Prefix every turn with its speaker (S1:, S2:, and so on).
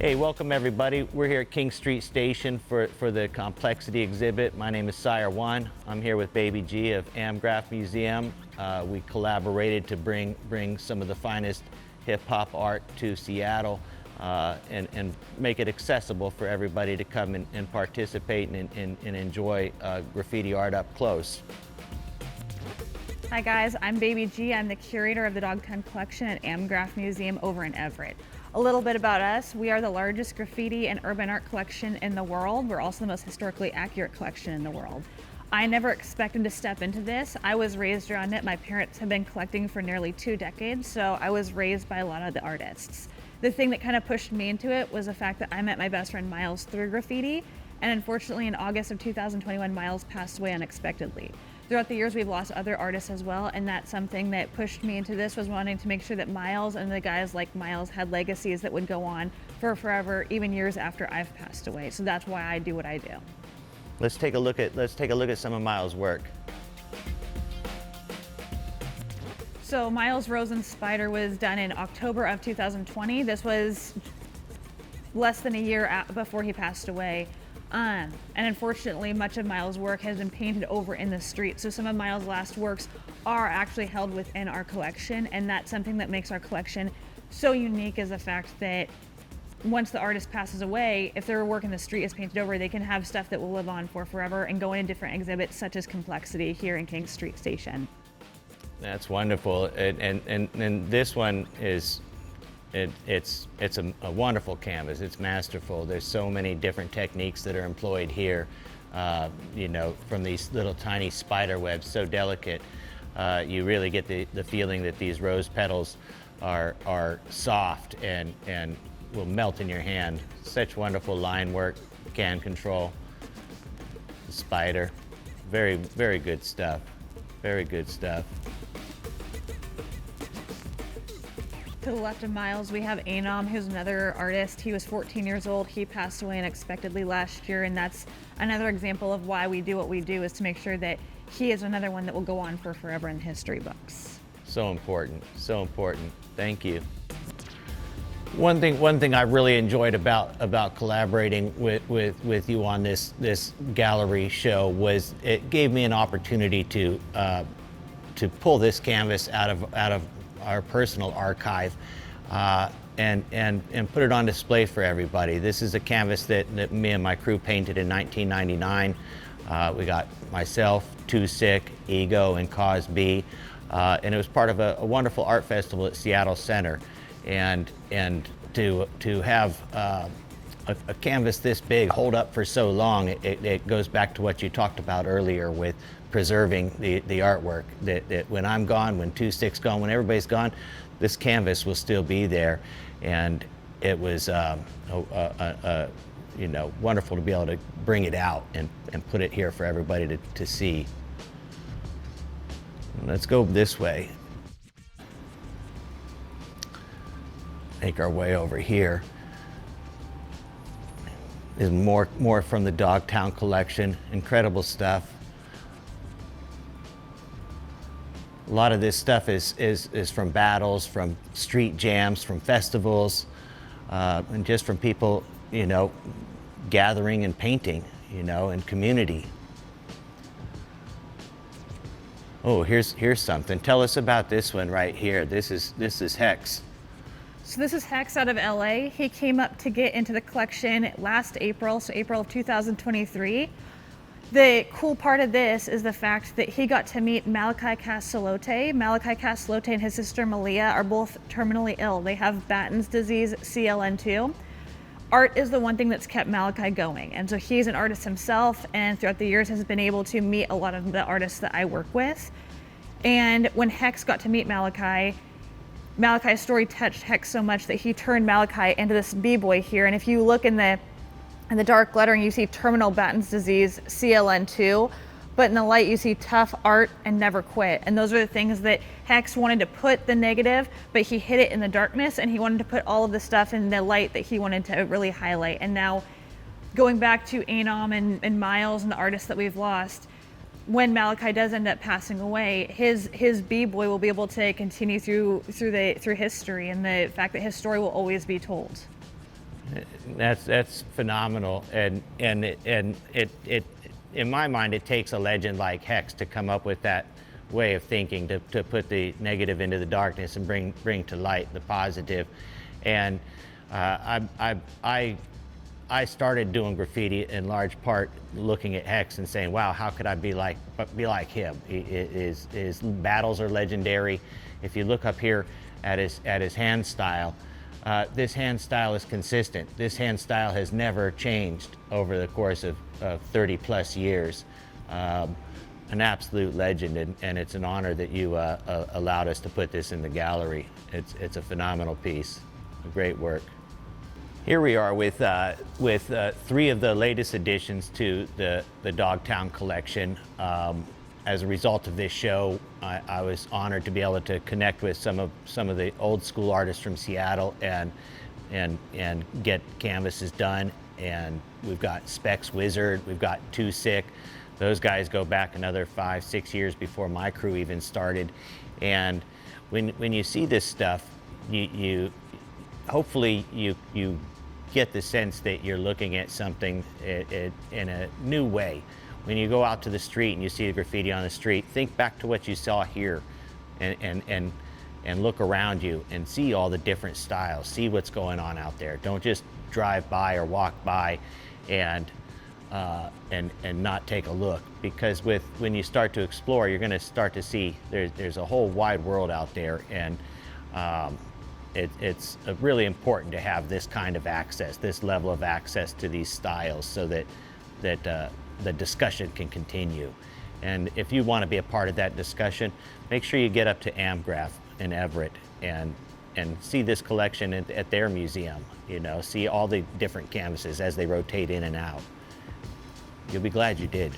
S1: Hey, welcome everybody. We're here at King Street Station for the Complexity exhibit. My name is Sire One. I'm here with Baby-G of Amgraph Museum. We collaborated to bring some of the finest hip-hop art to Seattle and make it accessible for everybody to come and participate and enjoy graffiti art up close.
S2: Hi guys, I'm Baby-G. I'm the curator of the Dog 10 collection at Amgraph Museum over in Everett. A little bit about us: we are the largest graffiti and urban art collection in the world. We're also the most historically accurate collection in the world. I never expected to step into this. I was raised around it. My parents have been collecting for nearly 2 decades, so I was raised by a lot of the artists. The thing that kind of pushed me into it was the fact that I met my best friend Miles through graffiti, and unfortunately in August of 2021, Miles passed away unexpectedly. Throughout the years, we've lost other artists as well, and that's something that pushed me into this, was wanting to make sure that Miles and the guys like Miles had legacies that would go on for forever, even years after I've passed away. So that's why I do what I do.
S1: Let's take a look at some of Miles' work.
S2: So Miles' Rosen Spider was done in October of 2020. This was less than a year before he passed away. And unfortunately, much of Miles' work has been painted over in the street. So some of Miles' last works are actually held within our collection, and that's something that makes our collection so unique, is the fact that once the artist passes away, if their work in the street is painted over, they can have stuff that will live on for forever and go into different exhibits such as Complexity here in King Street Station.
S1: That's wonderful, and this one is it's a wonderful canvas. It's masterful. There's so many different techniques that are employed here. You know, from these little tiny spider webs, so delicate. You really get the feeling that these rose petals are soft and will melt in your hand. Such wonderful line work, can control. The spider, very, very good stuff. Very good stuff.
S2: To the left of Miles, we have Anom, who's another artist. He was 14 years old. He passed away unexpectedly last year, and that's another example of why we do what we do, is to make sure that he is another one that will go on for forever in history books.
S1: So important, so important. Thank you. One thing I really enjoyed about collaborating with you on this gallery show was it gave me an opportunity to pull this canvas out of our personal archive and put it on display for everybody. This is a canvas that me and my crew painted in 1999. We got myself, Too Sick, Ego, and Cause B, and it was part of a wonderful art festival at Seattle Center. And to have a canvas this big hold up for so long, it goes back to what you talked about earlier with preserving the artwork, that when I'm gone, when Too Sick's gone, when everybody's gone, this canvas will still be there. And it was you know, wonderful to be able to bring it out and put it here for everybody to see. Let's go this way. Make our way over here. There's more from the Dogtown collection. Incredible stuff. A lot of this stuff is from battles, from street jams, from festivals, and just from people, you know, gathering and painting, you know, and community. Oh, here's something. Tell us about this one right here. This is Hex.
S2: So this is Hex out of LA. He came up to get into the collection last April, so April of 2023. The cool part of this is the fact that he got to meet Malachi Castellote. Malachi Castellote and his sister Malia are both terminally ill. They have Batten's disease, CLN2. Art is the one thing that's kept Malachi going. And so he's an artist himself, and throughout the years has been able to meet a lot of the artists that I work with. And when Hex got to meet Malachi, Malachi's story touched Hex so much that he turned Malachi into this b-boy here. And if you look in the dark lettering, you see terminal Batten's disease, CLN2, but in the light you see tough art and never quit. And those are the things that Hex wanted to put the negative, but he hid it in the darkness, and he wanted to put all of the stuff in the light that he wanted to really highlight. And now, going back to Anom and Miles and the artists that we've lost, when Malachi does end up passing away, his b-boy will be able to continue through history, and the fact that his story will always be told.
S1: That's phenomenal, and it in my mind it takes a legend like Hex to come up with that way of thinking, to put the negative into the darkness and bring to light the positive. And I started doing graffiti in large part looking at Hex and saying, wow, how could I be like him? His battles are legendary. If you look up here at his hand style, this hand style is consistent. This hand style has never changed over the course of 30 plus years. An absolute legend, and it's an honor that you allowed us to put this in the gallery. It's a phenomenal piece, a great work. Here we are with 3 of the latest additions to the Dogtown collection. As a result of this show, I was honored to be able to connect with some of the old school artists from Seattle and get canvases done. And we've got Specs Wizard, we've got Too Sick. Those guys go back another 5-6 years before my crew even started. And when you see this stuff, you hopefully you get the sense that you're looking at something in a new way. When you go out to the street and you see the graffiti on the street, think back to what you saw here, and look around you and see all the different styles. See what's going on out there. Don't just drive by or walk by and not take a look, because when you start to explore, you're going to start to see there's a whole wide world out there, and it's really important to have this kind of access, this level of access to these styles, so that the discussion can continue. And if you want to be a part of that discussion, make sure you get up to Amgraph in Everett and see this collection at their museum. See all the different canvases as they rotate in and out. You'll be glad you did.